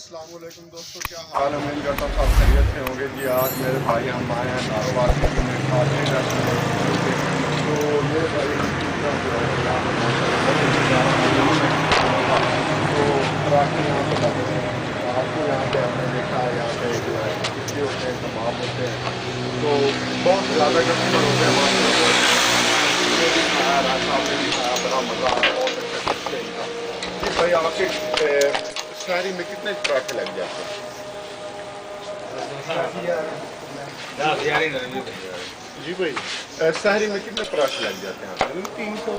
अस्सलाम वालेकुम दोस्तों, क्या हाल है? उम्मीद करता हूँ सब खैरियत से होंगे जी। आज मेरे भाई हम आए हैं नारोवाल में खाते हैं। तो ये भाई तो पराठे यहाँ पे लगे हैं। आपको यहाँ पे हमने देखा है, यहाँ पे जो है टिक्के होते हैं, कबाब होते हैं। तो बहुत ज़्यादा कस्टमर होते हैं वहाँ पे। भी खाया, रास्ता में भी खाया, बड़ा मज़ा आया, बहुत अच्छा टिक्के इनका। जी भाई, आपके शहरी में कितने पराठे लग जाते हैं? जी भाई, शहरी में कितने पराठे लग जाते हैं? 300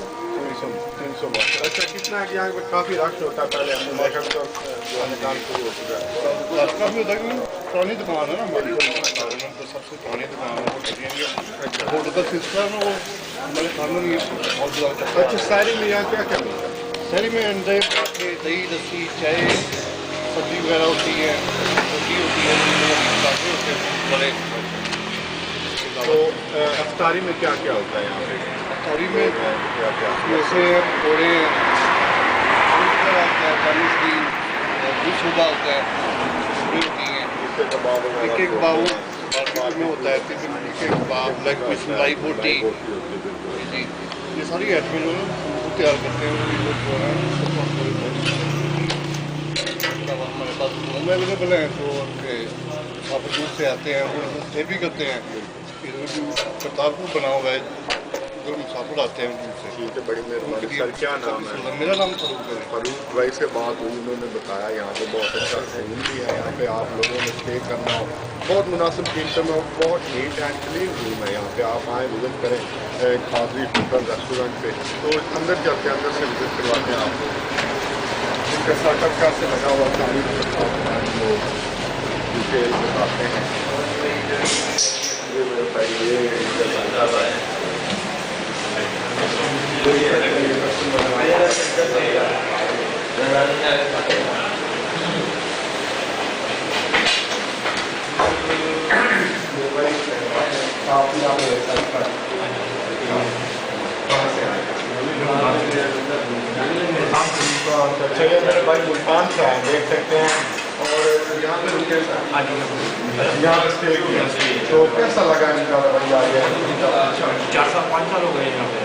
अच्छा, कितना है कि यहाँ पे काफ़ी रश होता है? पहले हमने देखा तो जो है काम शुरू हो चुका है, काफ़ी होता है क्योंकि पुरानी दुकान है ना हमारी, तो सबसे पुरानी दुकान है वो तो सिस्टम है, वो हमारे खानों में बहुत ज़्यादा। अच्छा, शहरी में यहाँ क्या क्या मिलता है? शहरी में अंडे, पराठे, दही, लस्सी, चाय, सब्जी वगैरह होती है, रोटी होती है, पराठे होते हैं बड़े। तो अफ्तारी में क्या क्या होता है यहाँ पे? अफ्तारी में क्या क्या? जैसे पकौड़े होता है, चालीस की डिश होता है, होती हैं, टिक्के कबाब में होता है, टिक्के कबाब, लेग पीस, मलाई बोटी जी, ये सारी आइटमें जो है हम तैयार करते हैं। हमारे पास रूम अवेलेबल हैं, तो काफ़ी दूर से आते हैं, वो स्टे भी करते हैं। करतारपुर बना हुआ है, जो मुसाफिर आते हैं दूर से। ठीक है, बड़ी मेहरबानी सर। क्या नाम है? मेरा नाम फरूक है। फरूक भाई से बात हुई, उन्होंने बताया यहाँ पे बहुत अच्छा सीन भी है। यहाँ पे आप लोगों ने स्टे करना हो, बहुत मुनासिब कीमतों में, बहुत नीट एंड क्लीन रूम है। यहाँ पे आप आएँ, विजिट करें खादरी होटल रेस्टोरेंट पे। तो अंदर चलते हैं, अंदर से विजिट करवाते हैं आपको। इनका सेटअप कैसे लगा हुआ तारीफ वो डिटेल बताते हैं। ये मेरे भाई ये अच्छा, ये मेरे भाई मुल्तान से आए, देख सकते हैं। और यहाँ पे रुके, यहाँ पे स्टे किया। तो कैसा लगा इनका रवैया? 4-5 साल हो गए यहाँ पे।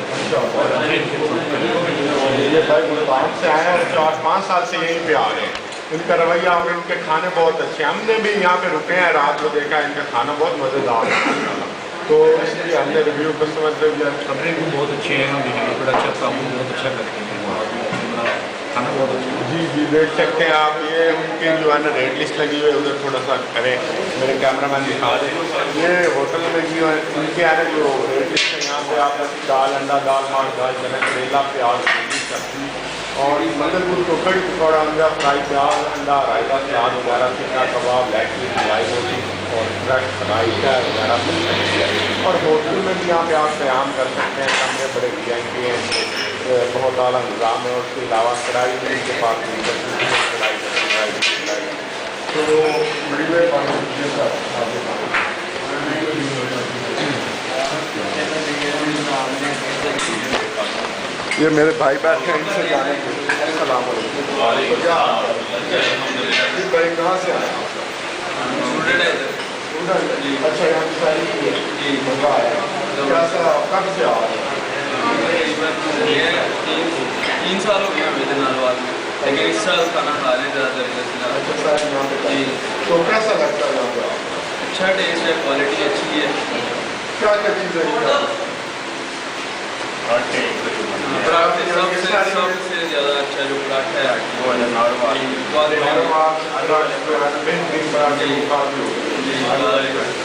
ये भाई मुल्तान से आए हैं और 4-5 साल से यहीं पे आ रहे हैं। इनका रवैया और इनके खाने बहुत अच्छे हैं। हमने भी यहाँ पे रुके हैं, रात को देखा, इनका खाना बहुत मज़ेदार है। तो इसलिए हमने रिव्यू कस्टमर रिव्यू कमरे भी बहुत अच्छे हैं, प्रोडक्शन काम बहुत अच्छा करते हैं, खाना बहुत अच्छा है। जी जी, देख सकते हैं आप। ये उनकी जो है ना रेट लिस्ट लगी हुई है, उधर थोड़ा सा करें, मेरे कैमरामैन दिखा दें। ये होटल में भी उनके आने जो रेट लिस्ट है, यहाँ पे आप दाल अंडा, दाल मांस, दाल चना, करेला, प्याज, सब्जी और मंगलपुर को कड़ी पकौड़ा, अंडा फ्राई, प्याज, अंडा, रायता, सलाद वगैरह, टिक्का कबाब, लेग पीस, मलाई रोटी और ब्रेड फ्राई वगैरह मिल सकती है। और होटल में भी यहाँ पे आप क़याम कर सकते हैं। कमरे बड़े VIP हैं, बहुत आला निज़ाम है। और उसके अलावा कढ़ाई भी इनके पास कढ़ाई। तो बड़ी ये मेरे भाई बैठे हैं, इनसे जाने के लिए। सलाम वालेकुम। भाई कहाँ से आए? अच्छा, यहाँ की सारी मज़ा आया। कैसा, कब से आ रहे हैं? 3 साल हो गया मेरे नारवाल में, लेकिन इस साल खाना खा रहे ज़्यादा। अच्छा सर, यहाँ पे जी, तो कैसा लगता है यहाँ पे? अच्छा टेस्ट है, क्वालिटी अच्छी है। क्या क्या चीज़ें पराठे सबसे ज़्यादा अच्छा जो पराठा है वो है नारवाल।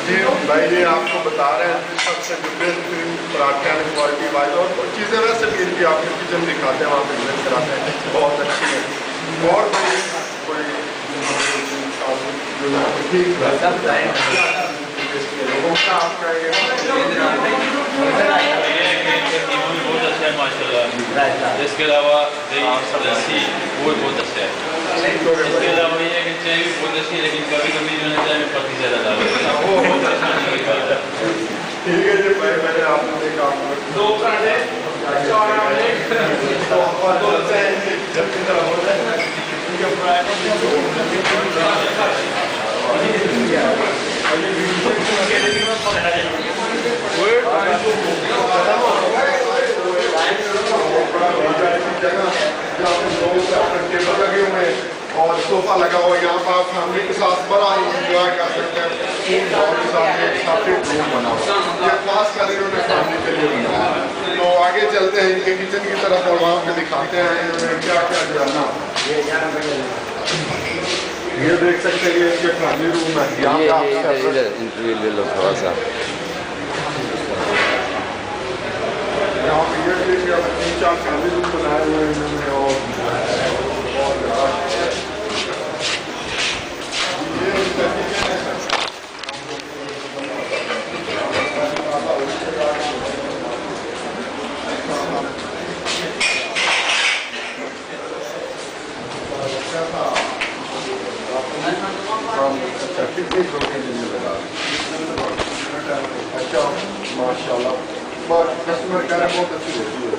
जी भाई, ये आपको बता रहे हैं सबसे बेहतरीन पराठे हैं क्वालिटी वाइज। और कुछ चीज़ें वैसे भी इनकी आपको किचन दिखाते हैं, वहाँ पे विजिट कराते हैं, बहुत अच्छी है। और कोई लोगों का आपका माशाल्लाह। इसके अलावा लस्सी वो भी बहुत अच्छा है। इसके अलावा ये है कि चाय भी बहुत अच्छी है, लेकिन कभी कभी जो है चाय में पत्ती ज़्यादा डालते हैं। ठीक है जी भाई, मैंने आपको देखा 2 पराठे टेबल लगे हुए हैं और सोफा लगा हुआ है। यहाँ पर आप फैमिली के साथ बड़ा इंजॉय कर सकते हैं। के साथ एक सेपरेट रूम बना हुआ है, ये खास कर इन्होंने फैमिली के लिए बनाया है। तो आगे चलते हैं इनके किचन की तरफ और वहाँ पे दिखाते हैं इन्होंने क्या क्या जो है ना। ये देख सकते हैं ये इनके फैमिली रूम है। यहाँ पे आप इंटरव्यू ले लो थोड़ा सा। यहाँ पे ये देखिए 3-4 फैमिली रूम बनाए हुए हैं इन्होंने। और ये इनका किचन है सर। माशाल्लाह कस्टमर कह रहे बहुत अच्छी होती है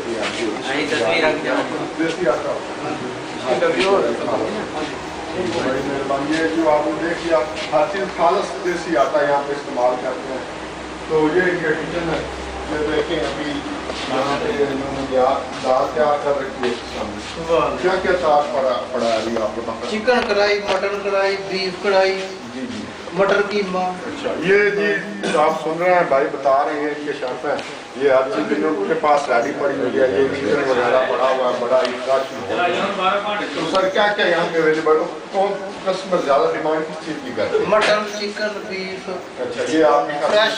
बड़ी मेहरबानी। ये जो आपने देख लिया हर चीज़ खालस देसी आता है यहाँ पे इस्तेमाल करते हैं। तो ये इनका किचन है। ये देखें अभी यहाँ पे इन्होंने दाल तैयार कर रखी है सामने। क्या क्या चार्ज पड़ा है अभी आपको? चिकन कढ़ाई, मटन कढ़ाई, बीफ कढ़ाई, जी जी मटर कीमा। अच्छा ये जी आप सुन रहे हैं भाई बता रहे हैं इनके शेफ हैं। ये हर चीज़ इनके पास रेडी पड़ी हुई है। ये चिकन वगैरह पड़ा हुआ है बड़ा ही फ्रेश। तो सर क्या क्या यहाँ पे अवेलेबल? कौन कस्टमर ज़्यादा डिमांड किस चीज़ की करते हैं? Mutton, chicken, beef. अच्छा ये आपकी फ्रेश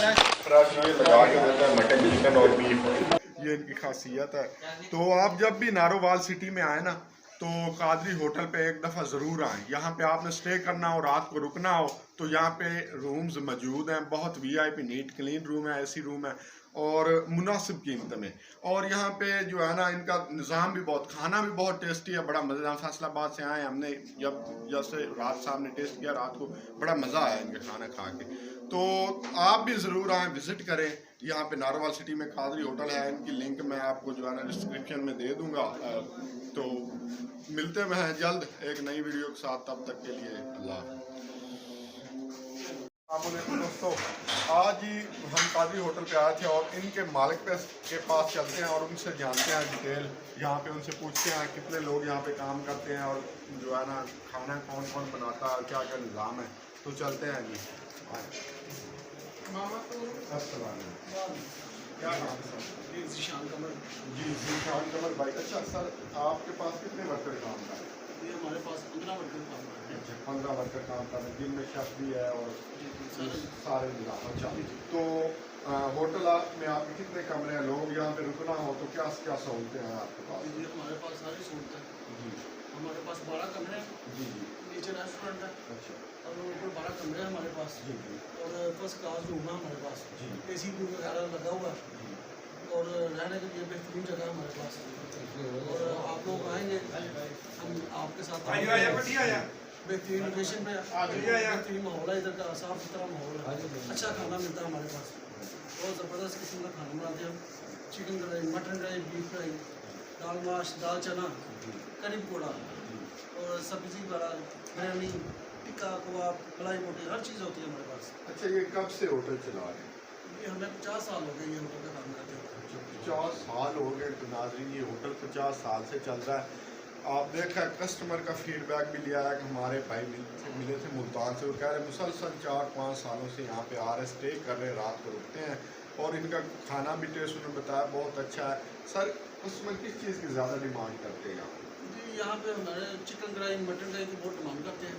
ये लगा के देते हैं मटन, चिकन और बीफ। ये इनकी खासियत है। तो आप जब भी नारोवाल सिटी में आए ना तो कादरी होटल पे एक दफ़ा ज़रूर आएँ। यहाँ पे आपने स्टे करना हो, रात को रुकना हो तो यहाँ पे रूम्स मौजूद हैं। बहुत VIP नीट क्लीन रूम है, ऐसी रूम है और मुनासिब कीमत में। और यहाँ पे जो है ना इनका निज़ाम भी बहुत, खाना भी बहुत टेस्टी है, बड़ा मज़ेदार। फैसलाबाद से आए हमने, जैसे रात साहब ने टेस्ट किया रात को, बड़ा मज़ा आया इनका खाना खा के। तो आप भी ज़रूर आएँ, विज़िट करें। यहाँ पे नारोवाल सिटी में कादरी होटल है। इनकी लिंक मैं आपको जो है ना डिस्क्रिप्शन में दे दूँगा। तो मिलते हैं जल्द एक नई वीडियो के साथ। तब तक के लिए अल्लाह। दोस्तों आज ही हम कादरी होटल पे आए थे और इनके मालिक के पास चलते हैं और उनसे जानते हैं डिटेल। यहाँ पे उनसे पूछते हैं कितने लोग यहाँ पे काम करते हैं और जो है ना खाना कौन कौन बनाता है, क्या क्या निज़ाम है। तो चलते हैं जी। क्या नाम है सर? जी ज़ीशान कमर भाई। अच्छा सर आपके पास कितने वर्कर काम कर रहे हैं? ये हमारे पास 15 वर्कर काम कर रहे हैं। अच्छा 15 वर्कर काम कर रहे हैं, जिनमें शेफ भी है और सारे निज़ाम। अच्छा तो होटल में आप कितने कमरे हैं? लोग यहाँ पे रुकना हो तो क्या क्या सहूलतें हैं आपके पास? जी हमारे पास सारी सहूलतें हैं। जी हमारे पास 12 कमरे हैं। जी जी नीचे रेस्टोरेंट है अच्छा और ऊपर 12 कमरे हैं हमारे पास। जी जी और फर्स्ट क्लास रूम है हमारे पास। जी। AC रूम वगैरह लगा हुआ है और रहने के लिए बेहतरीन जगह है हमारे पास। और आप लोग आएंगे, हम आपके साथ बेहतरीन लोकेशन पे, बेहतरीन माहौल है इधर का, साफ़ सुथरा माहौल है, अच्छा खाना मिलता है हमारे पास। बहुत ज़बरदस्त किस्म का खाना बनाते हैं हम। चिकन कढ़ाई, मटन कढ़ाई, बीफ कढ़ाई, दाल माश, दाल चना, करी पकौड़ा और सब्ज़ी वगैरह, बिरयानी, टिक्का, कबाब, मलाई बोटी, हर चीज़ होती है हमारे पास। अच्छा ये कब से होटल चला रहे हैं? ये हमें 50 साल हो गए ये होटल का काम करते हैं। 50 साल हो गए तो नाज़रीन ये होटल 50 साल से चल रहा है। आप देखा कस्टमर का फीडबैक भी लिया है कि हमारे भाई मिले थे मुल्तान से, वो कह रहे मुसलसल 4-5 सालों से यहाँ पे आ रहे, स्टे कर रहे हैं, रात को रुकते हैं और इनका खाना भी टेस्ट उन्होंने बताया बहुत अच्छा है। सर कस्टमर किस चीज़ की ज़्यादा डिमांड करते हैं यहाँ? जी यहाँ पे हमारे चिकन कढ़ाई, मटन कढ़ाई की बहुत डिमांड करते हैं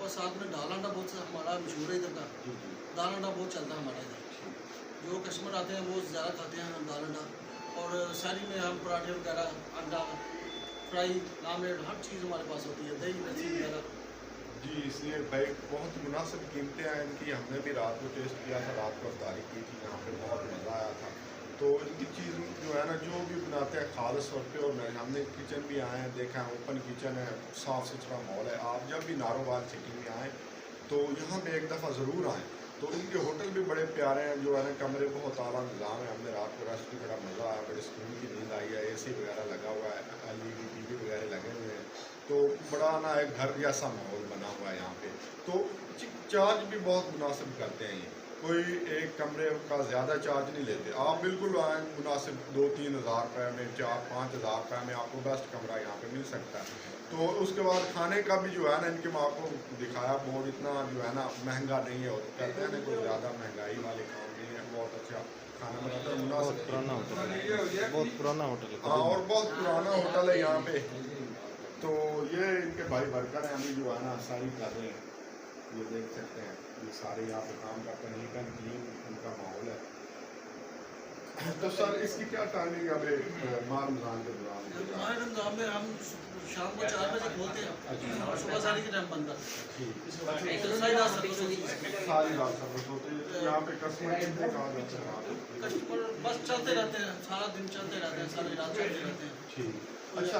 और साथ में दाल अंडा बहुत हमारा मशहूर है इधर का। दाल अंडा बहुत चलता है हमारे इधर। जो कस्टमर आते हैं वो ज़्यादा खाते हैं हम दाल अंडा। और शहरी में हम पराठे वगैरह, अंडा फ्राई, आमलेट, हर चीज़ हमारे पास होती है, दही लस्सी वगैरह। जी इसलिए भाई बहुत मुनासिब कीमतें हैं इनकी। हमने भी रात को टेस्ट किया था, रात को अफ्तारी की थी, यहाँ पे बहुत मज़ा आया था। तो इनकी चीज़ जो है ना जो भी बनाते हैं खालिश और प्योर में। हमने किचन भी आए हैं, देखा है ओपन किचन है, साफ़ सुथरा माहौल है। आप जब भी नारोवाल सिटी में आएँ तो यहाँ पे एक दफ़ा ज़रूर आएँ। तो इनके होटल भी बड़े प्यारे हैं, जो है ना कमरे बहुत आला निज़ाम है। हमने रात को रेस्ट भी बड़ा मज़ा आया, बड़ी सुकून की नींद आई है, AC वगैरह लगा हुआ है, LED TV वगैरह लगे हुए हैं। तो बड़ा ना एक घर जैसा माहौल बना हुआ है यहाँ पे। तो चार्ज भी बहुत मुनासिब करते हैं ये, कोई एक कमरे का ज़्यादा चार्ज नहीं लेते। आप बिल्कुल आए मुनासिब 2-3 हज़ार रुपये में, 4-5 हज़ार रुपये में आपको बेस्ट कमरा यहाँ पे मिल सकता है। तो उसके बाद खाने का भी जो है ना, इनके मैं आपको दिखाया, बहुत इतना जो है ना महंगा नहीं है। कहते हैं ना कोई ज़्यादा महंगाई वाले काम नहीं है, बहुत अच्छा खाना बनाता है, मुनासिब पुराना होटल है, बहुत पुराना होटल है। हाँ, और बहुत पुराना होटल है यहाँ पे। तो ये इनके भाई वर्कर हैं, अभी जो है ना सारी कर रहे हैं, ये देख सकते हैं, ये सारे यहाँ पे काम करते हैं, नीट एंड क्लीन उनका माहौल है। तो सर इसकी क्या टाइमिंग है अभी माह रमज़ान के दौरान? माह रमज़ान में हम शाम को 4 बजे खोलते हैं और सुबह साढ़े के टाइम बंद करते हैं। सारी रात सर्विस होती है। सारी रात सर्विस होती है। यहाँ पे कस्टमर कितने कहा जाते हैं? कस्टमर बस चलते रहते हैं, सारा दिन चलते रहते हैं, सारी रात चलते रहते हैं। ठीक। अच्छा,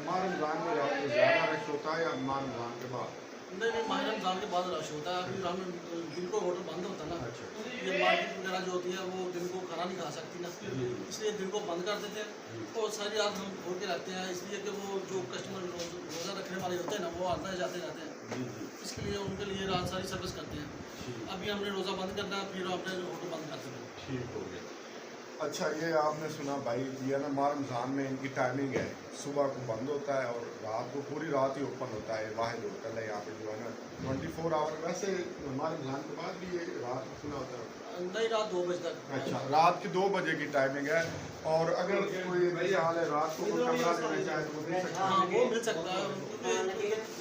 माह रमज़ान में ज़्यादा रश होता है या माह रमज़ान के बाद? नहीं, माह रमज़ान के बाद रश होता है। अभी हम दिन को होटल बंद होता है ना, ये मार्केट वगैरह जो होती है वो दिन को खाना नहीं खा सकती ना, इसलिए दिन को बंद कर देते हैं और सारी रात हम खोल के रखते हैं, इसलिए कि वो जो कस्टमर रोज़ा रखने वाले होते हैं ना, वो आते जाते रहते हैं, इसके लिए उनके लिए रात सारी सर्विस करते हैं। अभी हमने रोज़ा बंद करना है, फिर हमने होटल बंद कर देना। ठीक हो गया। अच्छा, ये आपने सुना भाई, ये ना माह रमज़ान में इनकी टाइमिंग है, सुबह को बंद होता है और रात को पूरी रात ही ओपन होता है। वाहिद होटल है यहाँ पे जो है ना 24 आवर। वैसे माह रमज़ान के बाद भी ये रात को खुला होता है? नहीं, रात 2 बजे तक। अच्छा, रात के 2 बजे की टाइमिंग है। और अगर कोई मेरी हाल है रात को कोई कमरा लेना चाहे तो वो मिल सकता है? हाँ, वो मिल सकता है।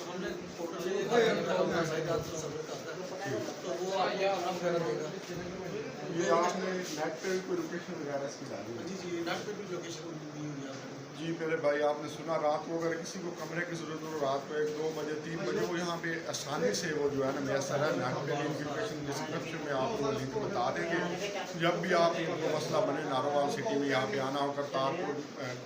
हमने होटल से सारी रात सर्विस करता है, तो वो आपको कमरा वगैरह देगा। ये आपने नेट पे भी कोई लोकेशन वगैरह इसकी डाली है? जी, नेट पे भी लोकेशन दी हुई है आपको। जी मेरे भाई, आपने सुना, रात को अगर किसी को कमरे की ज़रूरत हो, रात को 1-2 बजे 3 बजे, वो यहाँ पे आसानी से वो जो है ना मैसर है। नेट पे भी इनकी लोकेशन डिस्क्रिप्शन में आपको लिंक बता देंगे। जब भी आप इनको मसला बने नारोवाल सिटी में यहाँ पे आना हो, करतारपुर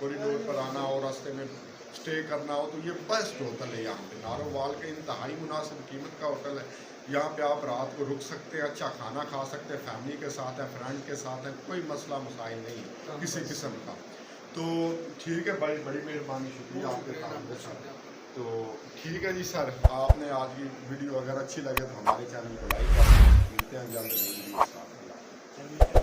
कॉरिडोर पर आना हो, रास्ते में स्टे करना हो, तो ये बेस्ट होटल है यहाँ पे। नारोवाल के इंतहाई मुनासिब कीमत का होटल है। यहाँ पे आप रात को रुक सकते हैं, अच्छा खाना खा सकते हैं, फैमिली के साथ है, फ्रेंड के साथ है, कोई मसला मसाइल नहीं है किसी किस्म का। तो ठीक है भाई, बड़ी मेहरबानी, शुक्रिया आपके काम के साथ। तो ठीक है जी सर, आपने आज की वीडियो अगर अच्छी लगे तो हमारे चैनल को लाइक करें। मिलते हैं जल्द नई वीडियो के साथ।